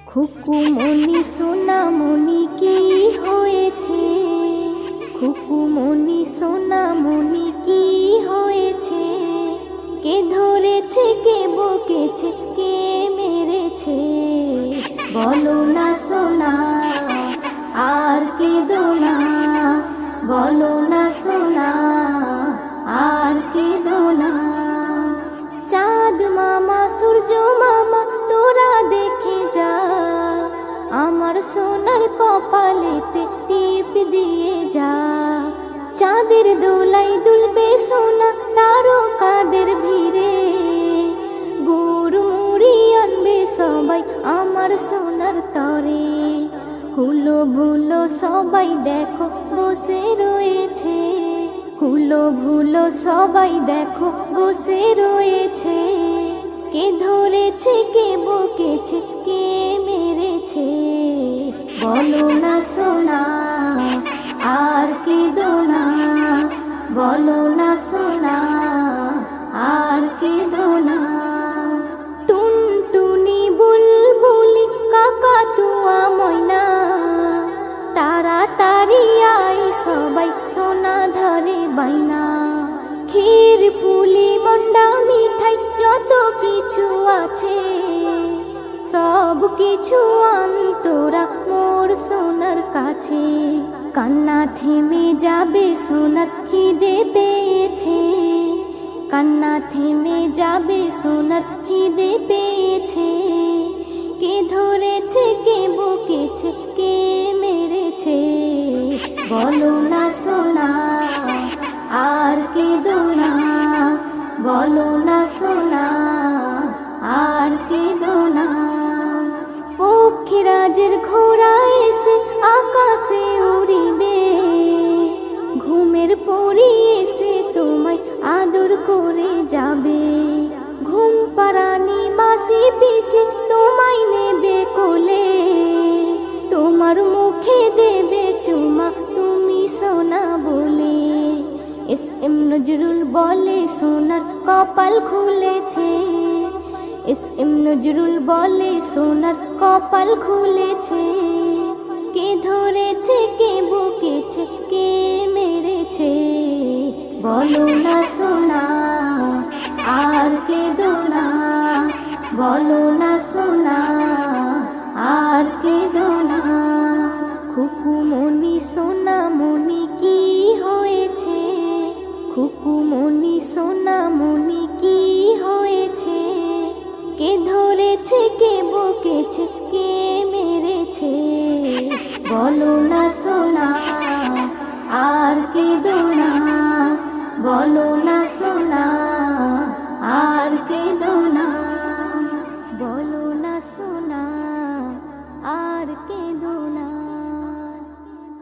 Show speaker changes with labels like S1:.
S1: খুকুমনি সোনামনি কি হয়েছে, খুকুমনি সোনামনি কি হয়েছে, কে ধরেছে কে বকেছে কে মেরেছে, বলো না সোনা আর কেঁদো না, বলো না সোনা আর কেঁদো না। চাঁদ মামা সূর্য মামা তোরা দেখে যা, আমার সোনার কপালেতে টিপ দিয়ে যা। চাঁদের দোলাই দুলবে সোনা তারকাদের ভিড়ে, গুড় মুড়ি আনবে সবাই আমার সোনার তরে। হুলো ভুলো সবাই দেখো বসে রয়েছে, হুলো ভুলো সবাই দেখো বসে রয়েছে, কে ধরেছে কে বকেছে কে মেরেছে, বলো না সোনা আর কেঁদো না, বলো না সোনা আর কেঁদো না। টুনটুনি বুলবুলি কাকাতুয়া ময়না, তাড়াতাড়ি আই সবাই সোনা ধরে বাইনা। ক্ষীর পুলি মন্ডা মিঠাই যত কিছু আছে, সব কিছু আন্তরা মোর সোনার কাছে। কান্না থেমে যাবে সোনার খিদে পেয়েছে, কান্না থেমে যাবে সোনার খিদে পেয়েছে, কে ধরেছে কে বকেছে কে মেরেছে, বলো না সোনা আর কেঁদো না, বলো না সোনা আর কেঁদো না। পক্ষীরাজের ঘোড়া এসে আকাশে উড়িবে, ঘুমের পরি এসে তোমায় আদর করে যাবে। ঘুম পাড়ানি মাসি পিসি তোমায় নেবে কোলে, তোমার মুখে দেবে চুমা তুমি সোনা বলে। এস এম নজরুল বলে সোনার কপাল খুলেছে, এস এম নজরুল বলে সোনার কপাল খুলেছে, কে ধরেছে কে বকেছে কে মেরেছে, বলো না সোনা আর কেঁদো না, বলো না সোনা আর কেঁদো না। খুকুমনি সোনামনি কি হয়েছে, খুকুমনি সোনামনি কি হয়েছে, কে ধরেছে কে বকেছে কে মেরেছে, বলো না সোনা আর কেঁদো না, বলো না।